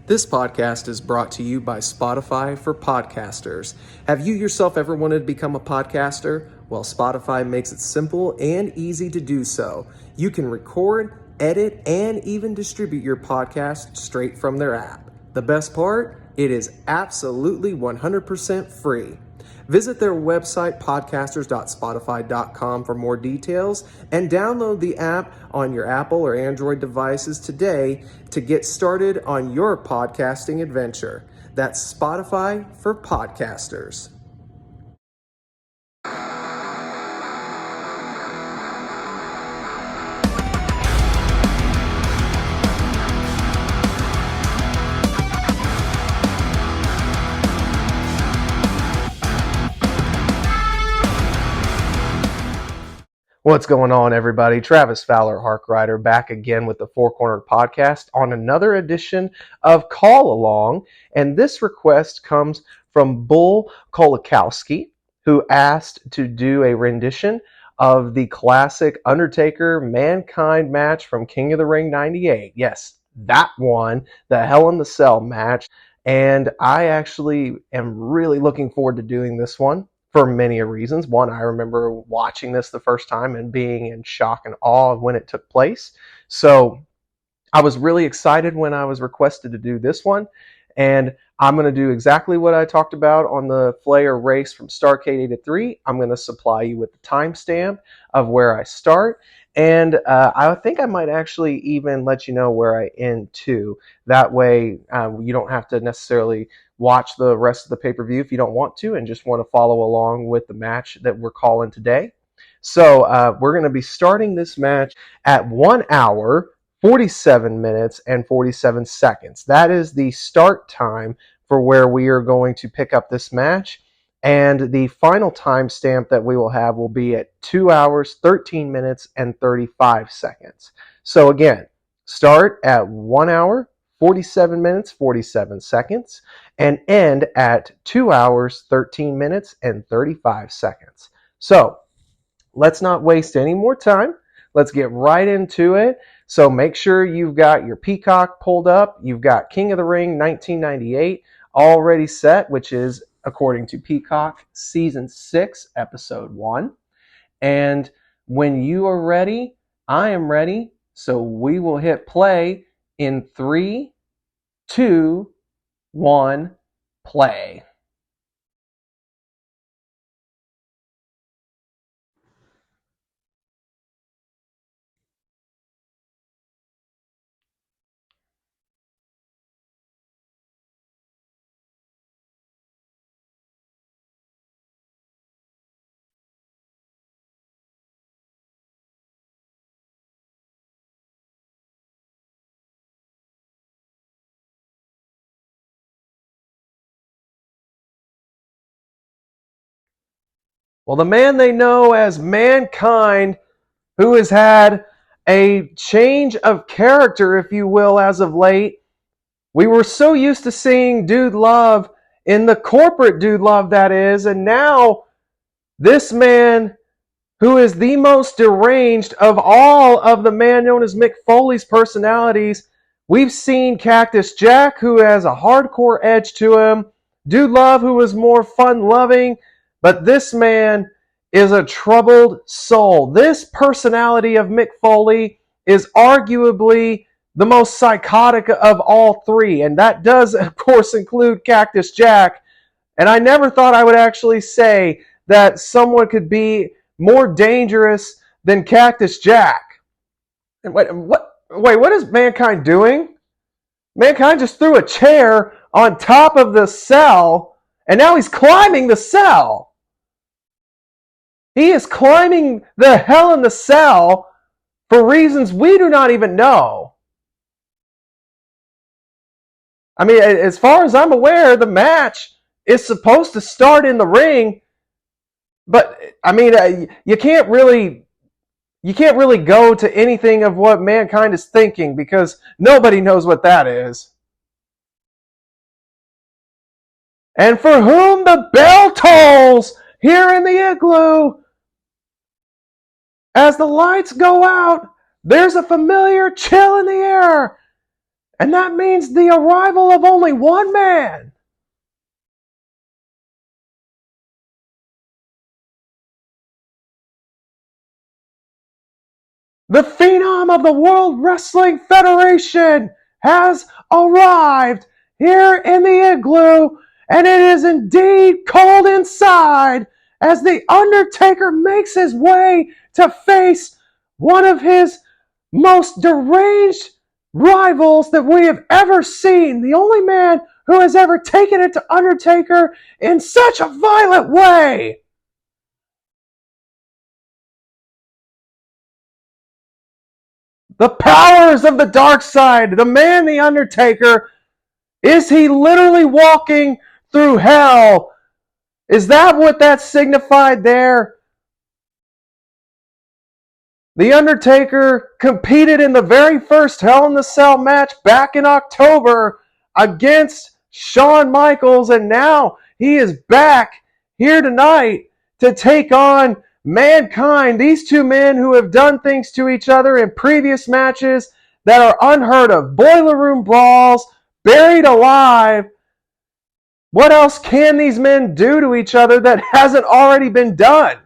This podcast is brought to you by Spotify for podcasters. Have you yourself ever wanted to become a podcaster? Well, Spotify makes it simple and easy to do so. You can record, edit, and even distribute your podcast straight from their app. The best part? It is absolutely 100% free. Visit their website, podcasters.spotify.com, for more details, and download the app on your Apple or Android devices today to get started on your podcasting adventure. That's Spotify for podcasters. What's going on, everybody? Travis Fowler, Harkrider, back again with the Four Cornered Podcast on another edition of Call Along. And this request comes from Bull Kolakowski, who asked to do a rendition of the classic Undertaker Mankind match from King of the Ring 98. Yes, that one, the Hell in the Cell match. And I actually am really looking forward to doing this one for many reasons. One, I remember watching this the first time and being in shock and awe when it took place. So I was really excited when I was requested to do this one. And I'm going to do exactly what I talked about on the Flair race from Starrcade 83. I'm going to supply you with the timestamp of where I start. And I think I might actually even let you know where I end too. That way you don't have to necessarily watch the rest of the pay-per-view if you don't want to and just want to follow along with the match that we're calling today. So we're going to be starting this match at 1 hour, 47 minutes, and 47 seconds. That is the start time for where we are going to pick up this match. And the final timestamp that we will have will be at 2 hours, 13 minutes, and 35 seconds. So again, start at 1 hour, 47 minutes, 47 seconds, and end at 2 hours, 13 minutes, and 35 seconds. So let's not waste any more time. Let's get right into it. So make sure you've got your Peacock pulled up. You've got King of the Ring 1998 already set, which is, according to Peacock, Season 6, Episode 1. And when you are ready, I am ready. So we will hit play in 3, 2, 1, play. Well, the man they know as Mankind, who has had a change of character, if you will, as of late. We were so used to seeing Dude Love in the corporate Dude Love, that is, and now this man, who is the most deranged of all of the man known as Mick Foley's personalities. We've seen Cactus Jack, who has a hardcore edge to him, Dude Love, who is more fun-loving, but this man is a troubled soul. This personality of Mick Foley is arguably the most psychotic of all three, and that does, of course, include Cactus Jack. And I never thought I would actually say that someone could be more dangerous than Cactus Jack. And wait, what is Mankind doing? Mankind just threw a chair on top of the cell, and now he's climbing the cell. He is climbing the Hell in the Cell for reasons we do not even know. I mean, as far as I'm aware, the match is supposed to start in the ring, but I mean, you can't really go to anything of what Mankind is thinking because nobody knows what that is. And for whom the bell tolls here in the igloo, as the lights go out, there's a familiar chill in the air. And that means the arrival of only one man. The Phenom of the World Wrestling Federation has arrived here in the igloo, and it is indeed cold inside as the Undertaker makes his way to face one of his most deranged rivals that we have ever seen. The only man who has ever taken it to Undertaker in such a violent way. The powers of the dark side, the man, the Undertaker, is he literally walking through hell? Is that what that signified there? The Undertaker competed in the very first Hell in the Cell match back in October against Shawn Michaels, and now he is back here tonight to take on Mankind. These two men who have done things to each other in previous matches that are unheard of. Boiler room brawls, buried alive. What else can these men do to each other that hasn't already been done?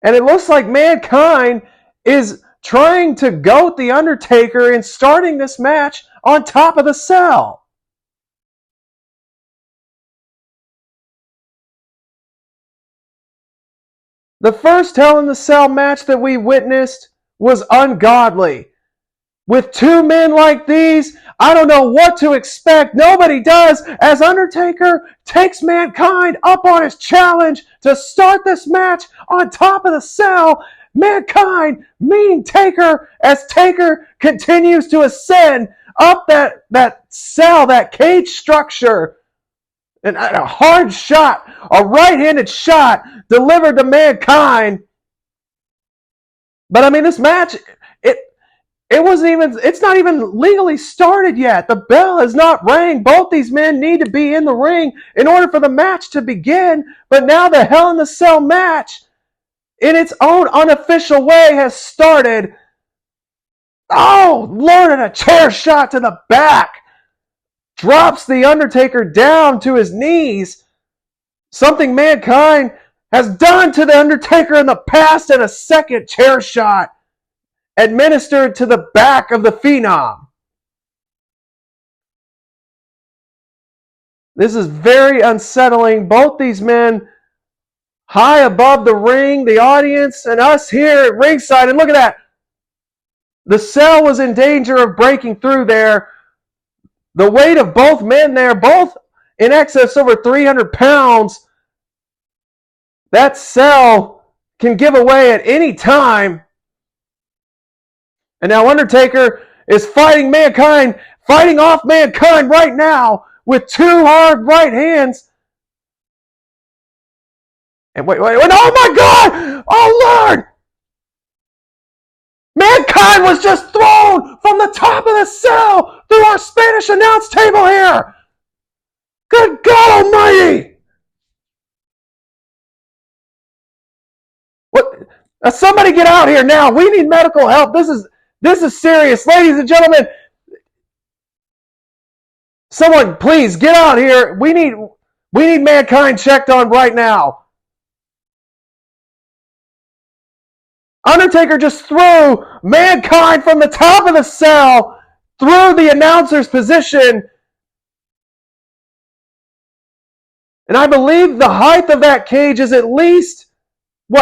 And it looks like Mankind is trying to goat the Undertaker in starting this match on top of the cell. The first Hell in the Cell match that we witnessed was ungodly. With two men like these, I don't know what to expect. Nobody does, as Undertaker takes Mankind up on his challenge to start this match on top of the cell. Mankind meeting Taker as Taker continues to ascend up that cell, that cage structure. And a hard shot, a right-handed shot delivered to Mankind. But I mean, this match, it's not even legally started yet. The bell has not rang. Both these men need to be in the ring in order for the match to begin. But now the Hell in the Cell match, in its own unofficial way, has started. Oh, Lord, and a chair shot to the back. Drops the Undertaker down to his knees. Something Mankind has done to the Undertaker in the past, and a second chair shot administered to the back of the Phenom. This is very unsettling. Both these men high above the ring, the audience, and us here at ringside. And look at that. The cell was in danger of breaking through there. The weight of both men there, both in excess over 300 pounds. That cell can give away at any time. And now Undertaker is fighting Mankind, fighting off Mankind right now with two hard right hands. And wait, oh my God! Oh Lord! Mankind was just thrown from the top of the cell through our Spanish announce table here! Good God Almighty! What? Somebody get out here now! We need medical help. This is serious, ladies and gentlemen. Someone, please get out here. We need Mankind checked on right now. Undertaker just threw Mankind from the top of the cell through the announcer's position. And I believe the height of that cage is at least,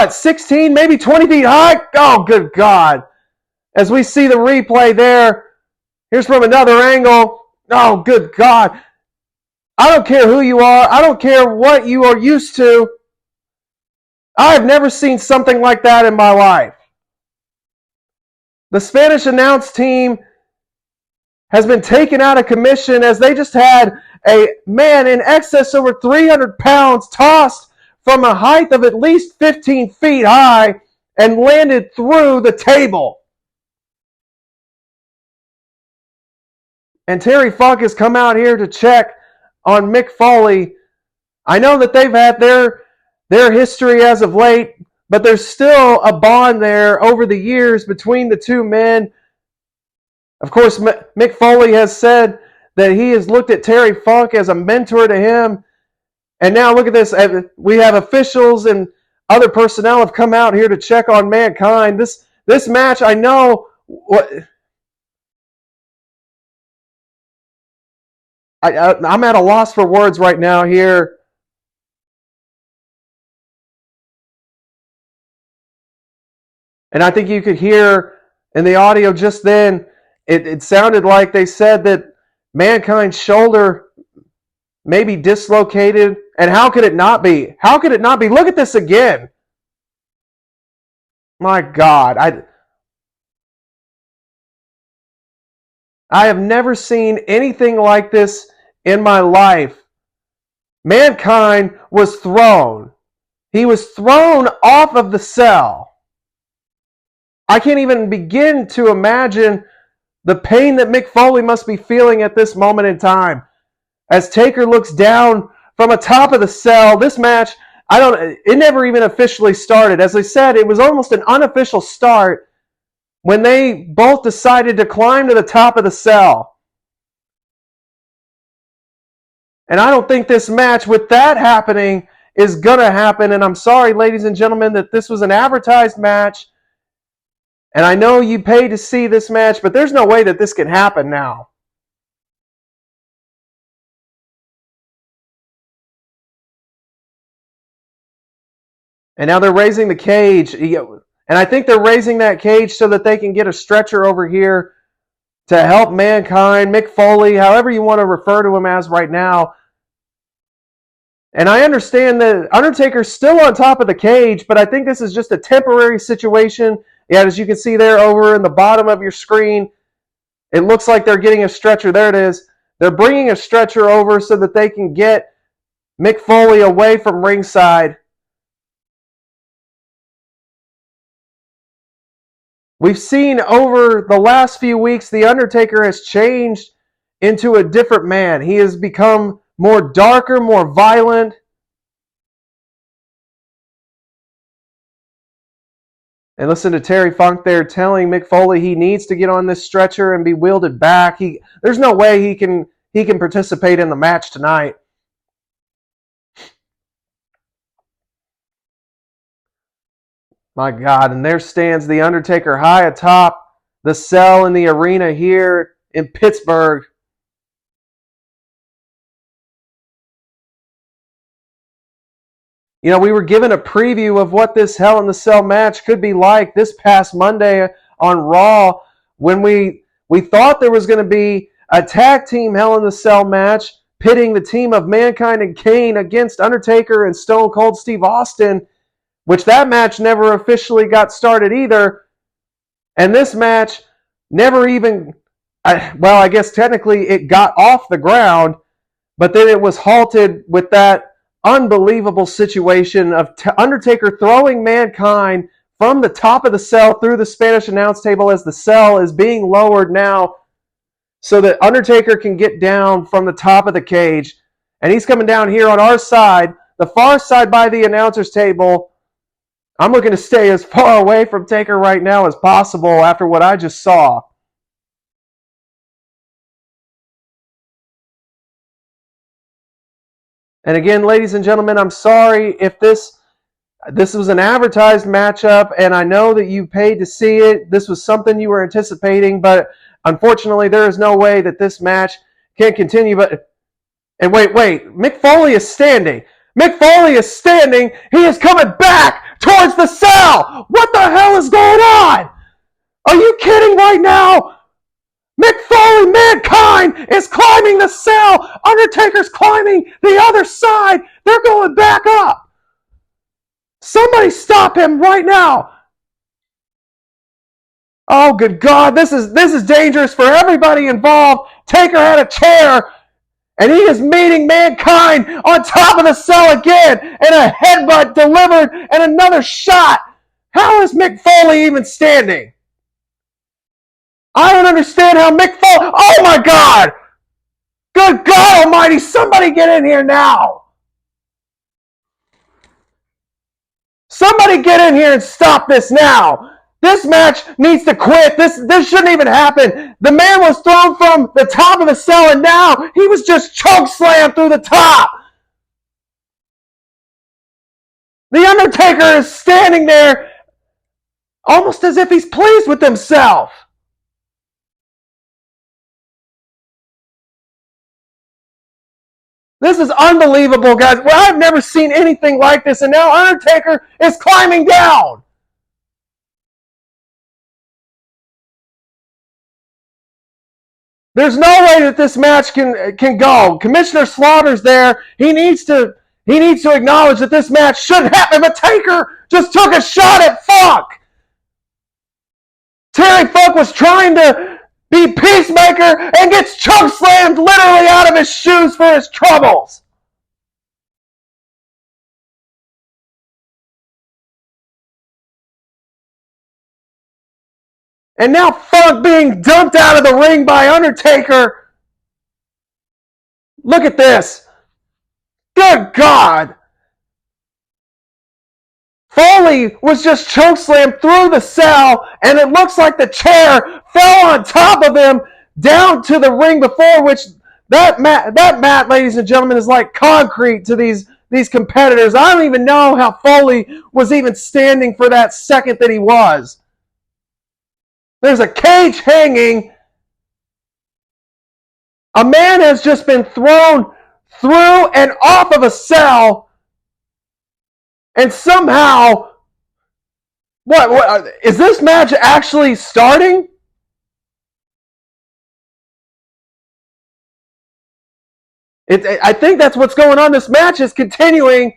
16, maybe 20 feet high? Oh, good God. As we see the replay there, here's from another angle. Oh, good God. I don't care who you are. I don't care what you are used to. I've never seen something like that in my life. The Spanish announce team has been taken out of commission as they just had a man in excess over 300 pounds tossed from a height of at least 15 feet high and landed through the table. And Terry Funk has come out here to check on Mick Foley. I know that they've had their history as of late, but there's still a bond there over the years between the two men. Of course, Mick Foley has said that he has looked at Terry Funk as a mentor to him. And now look at this. We have officials and other personnel have come out here to check on Mankind. This match, I know what I'm at a loss for words right now here. And I think you could hear in the audio just then, it sounded like they said that Mankind's shoulder may be dislocated. And how could it not be? How could it not be? Look at this again. My God. I have never seen anything like this in my life. Mankind was thrown. He was thrown off of the cell. I can't even begin to imagine the pain that Mick Foley must be feeling at this moment in time. As Taker looks down from atop of the cell, this match, it never even officially started. As I said, it was almost an unofficial start when they both decided to climb to the top of the cell. And I don't think this match, with that happening, is going to happen. And I'm sorry, ladies and gentlemen, that this was an advertised match. And I know you paid to see this match, but there's no way that this can happen now. And now they're raising the cage. And I think they're raising that cage so that they can get a stretcher over here to help Mankind, Mick Foley, however you want to refer to him as right now. And I understand that Undertaker's still on top of the cage, but I think this is just a temporary situation. Yeah, as you can see there over in the bottom of your screen, it looks like they're getting a stretcher. There it is. They're bringing a stretcher over so that they can get Mick Foley away from ringside. We've seen over the last few weeks, The Undertaker has changed into a different man. He has become more darker, more violent. And listen to Terry Funk there telling Mick Foley he needs to get on this stretcher and be wielded back. There's no way he can participate in the match tonight. My God, and there stands The Undertaker high atop the cell in the arena here in Pittsburgh. You know, we were given a preview of what this Hell in the Cell match could be like this past Monday on Raw when we thought there was going to be a tag team Hell in the Cell match pitting the team of Mankind and Kane against Undertaker and Stone Cold Steve Austin, which that match never officially got started either. And this match never even, well, I guess technically it got off the ground, but then it was halted with that unbelievable situation of Undertaker throwing Mankind from the top of the cell through the Spanish announce table as the cell is being lowered now so that Undertaker can get down from the top of the cage. And he's coming down here on our side, the far side by the announcer's table. I'm looking to stay as far away from Taker right now as possible after what I just saw. And again, ladies and gentlemen, I'm sorry if this was an advertised matchup, and I know that you paid to see it. This was something you were anticipating, but unfortunately, there is no way that this match can continue. And wait, Mick Foley is standing. Mick Foley is standing. He is coming back towards the cell. What the hell is going on? Are you kidding right now? Mick Foley, Mankind, is climbing the cell. Undertaker's climbing the other side. They're going back up. Somebody stop him right now. Oh, good God. This is dangerous for everybody involved. Taker had a chair, and he is meeting Mankind on top of the cell again, and a headbutt delivered, and another shot. How is Mick Foley even standing? I don't understand how Mick Foley... Oh, my God! Good God almighty, somebody get in here now! Somebody get in here and stop this now! This match needs to quit. This shouldn't even happen. The man was thrown from the top of the cell, and now he was just choke slammed through the top. The Undertaker is standing there almost as if he's pleased with himself. This is unbelievable, guys. Well, I've never seen anything like this, and now Undertaker is climbing down. There's no way that this match can go. Commissioner Slaughter's there. He needs to acknowledge that this match shouldn't happen, but Taker just took a shot at Funk. Terry Funk was trying to be Peacemaker and gets chokeslammed literally out of his shoes for his troubles. And now Funk being dumped out of the ring by Undertaker. Look at this. Good God. Foley was just chokeslammed through the cell, and it looks like the chair fell on top of him down to the ring before, which that mat, ladies and gentlemen, is like concrete to these competitors. I don't even know how Foley was even standing for that second that he was. There's a cage hanging. A man has just been thrown through and off of a cell. And somehow, what is this match actually starting? I think that's what's going on. This match is continuing.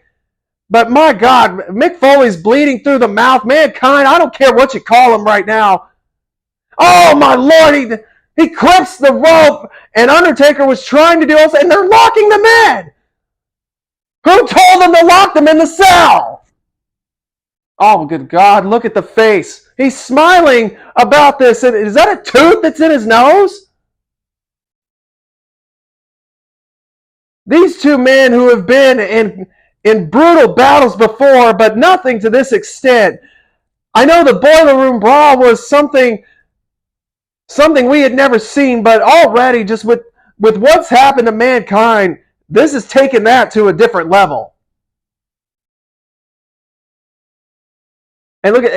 But my God, Mick Foley's bleeding through the mouth. Mankind, I don't care what you call him right now. Oh my Lord, he clips the rope, and Undertaker was trying to do also, and they're locking them in. Who told them to lock them in the cell? Oh, good God, look at the face. He's smiling about this. Is that a tooth that's in his nose? These two men who have been in brutal battles before, but nothing to this extent. I know the Boiler Room Brawl was something we had never seen, but already just with what's happened to Mankind, this has taken that to a different level. And look at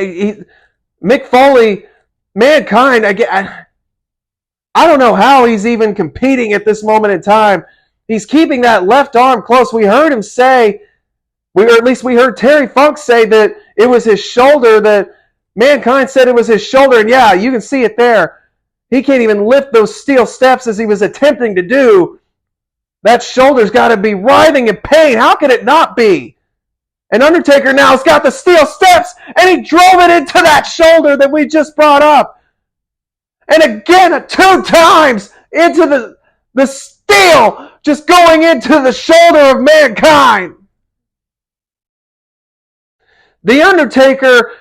Mick Foley, Mankind. I don't know how he's even competing at this moment in time. He's keeping that left arm close. We heard him say, or at least we heard Terry Funk say that it was his shoulder, that Mankind said it was his shoulder, and yeah, you can see it there. He can't even lift those steel steps as he was attempting to do. That shoulder's got to be writhing in pain. How could it not be? And Undertaker now has got the steel steps, and he drove it into that shoulder that we just brought up. And again, 2 times into the steel, just going into the shoulder of Mankind. The Undertaker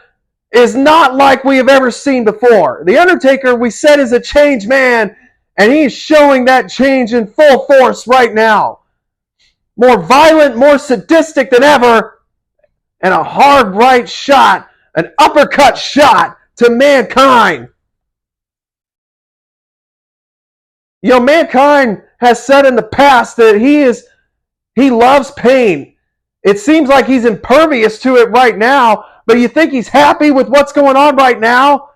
is not like we have ever seen before. The Undertaker, we said, is a changed man, and he's showing that change in full force right now. More violent, more sadistic than ever, and a hard right shot, an uppercut shot to Mankind. You know, Mankind has said in the past that he loves pain. It seems like he's impervious to it right now, but you think he's happy with what's going on right now?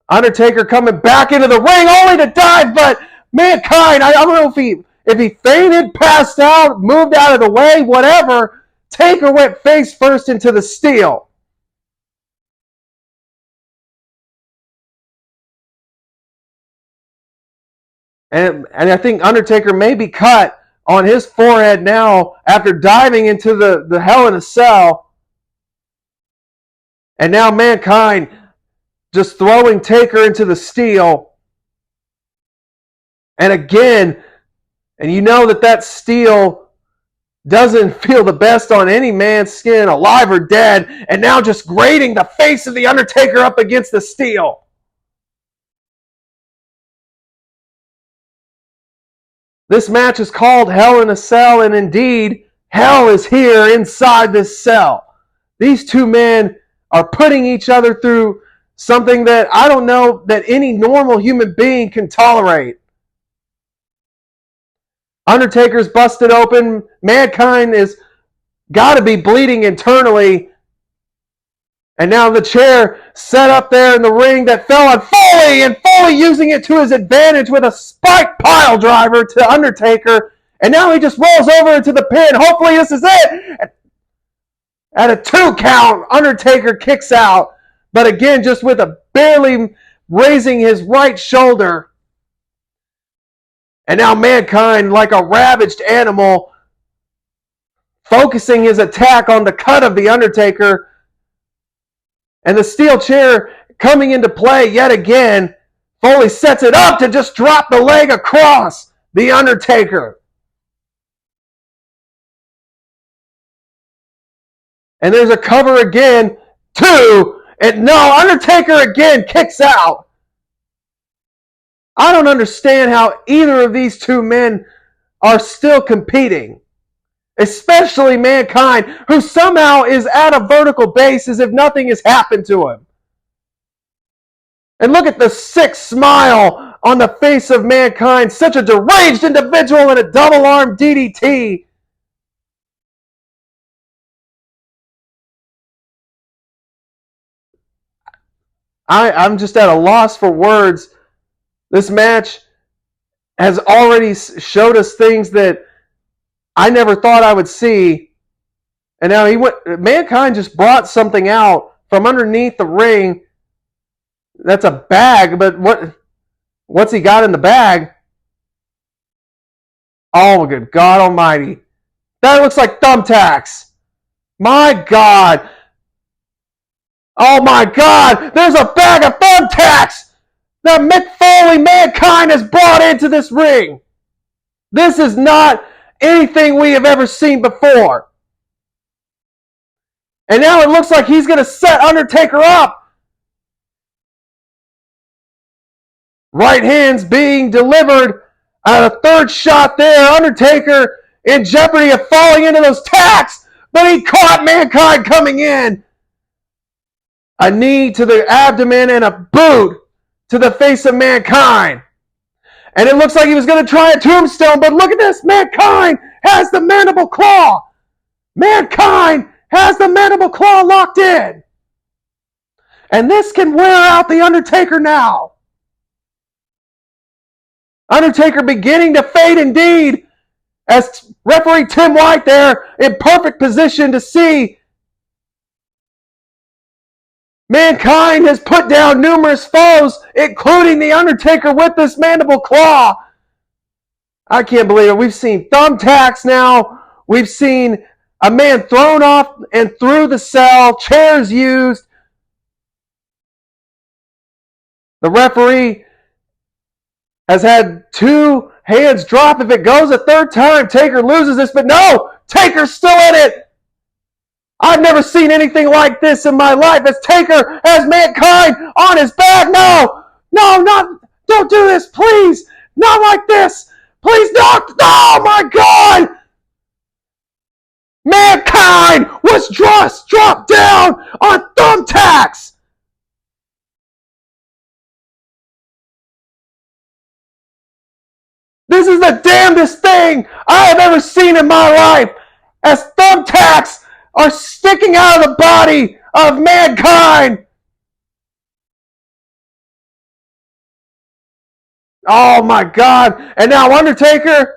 Undertaker coming back into the ring only to dive, but Mankind, I don't know if he fainted, passed out, moved out of the way, whatever. Taker went face first into the steel. And I think Undertaker may be cut on his forehead now after diving into the Hell in a Cell. And now Mankind just throwing Taker into the steel. And again, and you know that steel doesn't feel the best on any man's skin, alive or dead. And now just grating the face of the Undertaker up against the steel. This match is called Hell in a Cell, and indeed, hell is here inside this cell. These two men are putting each other through something that I don't know that any normal human being can tolerate. Undertaker's busted open. Mankind is got to be bleeding internally. And now the chair set up there in the ring that fell on Foley, and Foley using it to his advantage with a spike pile driver to Undertaker. And now he just rolls over into the pin. Hopefully this is it. At a 2 count, Undertaker kicks out. But again, just with a barely raising his right shoulder. And now Mankind, like a ravaged animal, focusing his attack on the cut of the Undertaker. And the steel chair coming into play yet again. Foley sets it up to just drop the leg across the Undertaker. And there's a cover again. 2. And no, Undertaker again kicks out. I don't understand how either of these two men are still competing. Especially Mankind, who somehow is at a vertical base as if nothing has happened to him. And look at the sick smile on the face of Mankind. Such a deranged individual in a double-arm DDT. I'm just at a loss for words. This match has already showed us things that I never thought I would see. And now Mankind just brought something out from underneath the ring. That's a bag, but what's he got in the bag? Oh, good God almighty. That looks like thumbtacks. My God. Oh my God, there's a bag of thumbtacks that Mick Foley Mankind has brought into this ring. This is not anything we have ever seen before. And now it looks like he's going to set Undertaker up. Right hands being delivered at a third shot there. Undertaker in jeopardy of falling into those tacks, but he caught Mankind coming in. A knee to the abdomen and a boot to the face of Mankind. And it looks like he was going to try a tombstone, but look at this. Mankind has the mandible claw. Mankind has the mandible claw locked in. And this can wear out the Undertaker now. Undertaker beginning to fade indeed, as referee Tim White there in perfect position to see. Mankind has put down numerous foes, including the Undertaker with this mandible claw. I can't believe it. We've seen thumbtacks now. We've seen a man thrown off and through the cell, chairs used. The referee has had 2 hands drop. If it goes a third time, Taker loses this, but no, Taker's still in it. I've never seen anything like this in my life as Taker has Mankind on his back. No, don't do this, please. Not like this. Please don't. Oh my God. Mankind was just dropped down on thumbtacks. This is the damnedest thing I have ever seen in my life, as thumbtacks are sticking out of the body of Mankind. Oh my God. And now Undertaker.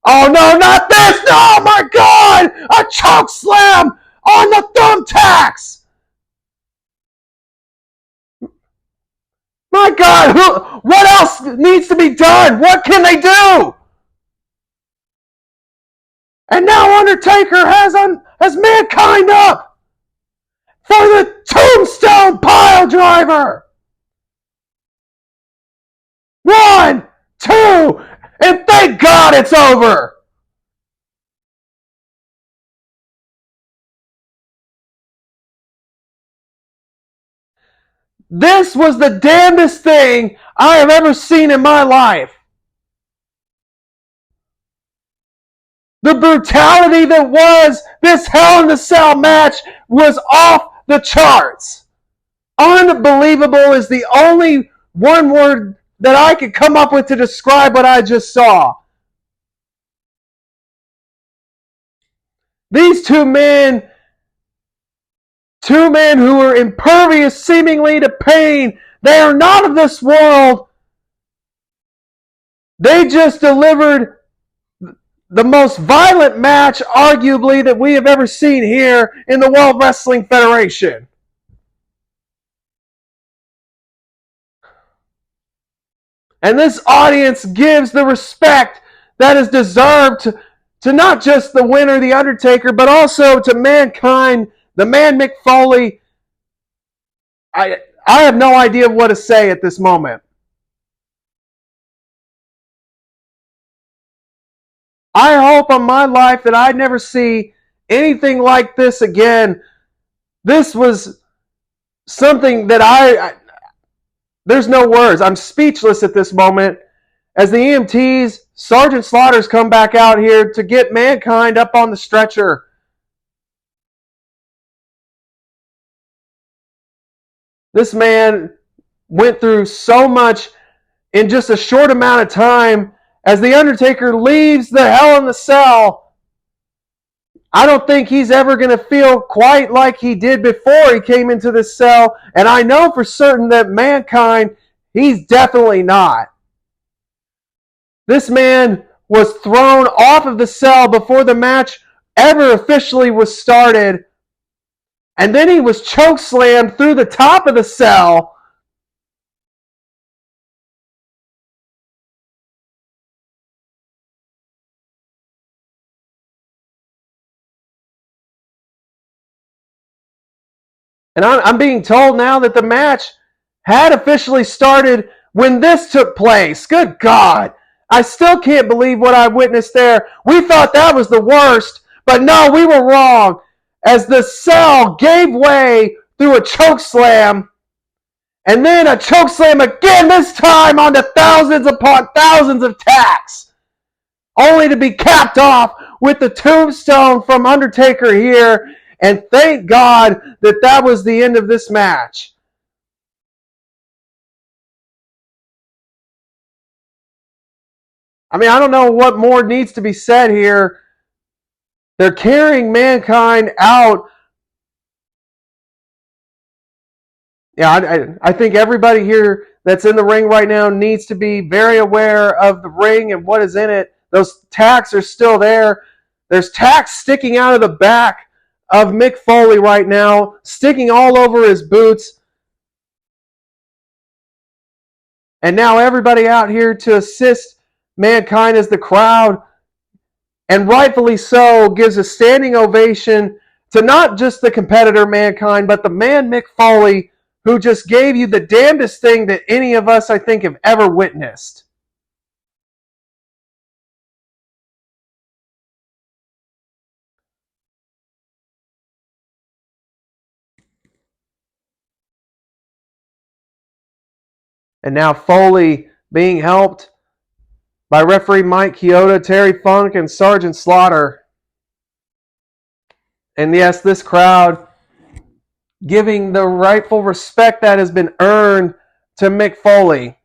Oh no, not this. Oh my God. A choke slam on the thumbtacks. My God. What else needs to be done? What can they do? And now Undertaker has Mankind up for the tombstone pile driver. 1, 2, and thank God it's over. This was the damnedest thing I have ever seen in my life. The brutality that was this Hell in the Cell match was off the charts. Unbelievable is the only one word that I could come up with to describe what I just saw. These two men who are impervious seemingly to pain, they are not of this world. They just delivered the most violent match, arguably, that we have ever seen here in the World Wrestling Federation. And this audience gives the respect that is deserved to not just the winner, The Undertaker, but also to Mankind, the man Mick Foley. I have no idea what to say at this moment. I hope on my life that I never see anything like this again. This was something that there's no words. I'm speechless at this moment. As the EMTs, Sergeant Slaughter's come back out here to get Mankind up on the stretcher. This man went through so much in just a short amount of time. As The Undertaker leaves the Hell in the Cell, I don't think he's ever going to feel quite like he did before he came into this cell. And I know for certain that Mankind, he's definitely not. This man was thrown off of the cell before the match ever officially was started. And then he was chokeslammed through the top of the cell. And I'm being told now that the match had officially started when this took place. Good God. I still can't believe what I witnessed there. We thought that was the worst, but no, we were wrong. As the cell gave way through a chokeslam, and then a chokeslam again, this time onto thousands upon thousands of tacks, only to be capped off with the tombstone from Undertaker here. And thank God that that was the end of this match. I mean, I don't know what more needs to be said here. They're carrying Mankind out. Yeah, I think everybody here that's in the ring right now needs to be very aware of the ring and what is in it. Those tacks are still there. There's tacks sticking out of the back of Mick Foley right now, sticking all over his boots. And now everybody out here to assist Mankind as the crowd, and rightfully so, gives a standing ovation to not just the competitor Mankind, but the man Mick Foley, who just gave you the damnedest thing that any of us, I think, have ever witnessed. And now Foley being helped by referee Mike Chioda, Terry Funk, and Sergeant Slaughter. And yes, this crowd giving the rightful respect that has been earned to Mick Foley.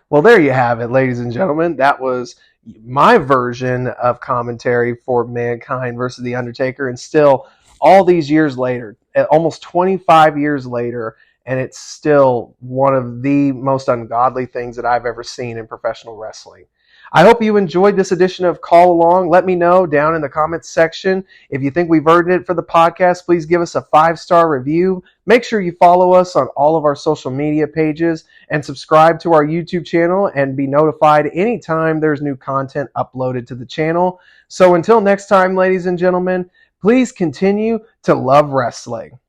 Well, there you have it, ladies and gentlemen. That was my version of commentary for Mankind versus The Undertaker. And still, all these years later, almost 25 years later, and it's still one of the most ungodly things that I've ever seen in professional wrestling. I hope you enjoyed this edition of Call Along. Let me know down in the comments section. If you think we've earned it for the podcast, please give us a 5-star review. Make sure you follow us on all of our social media pages and subscribe to our YouTube channel and be notified anytime there's new content uploaded to the channel. So until next time, ladies and gentlemen, please continue to love wrestling.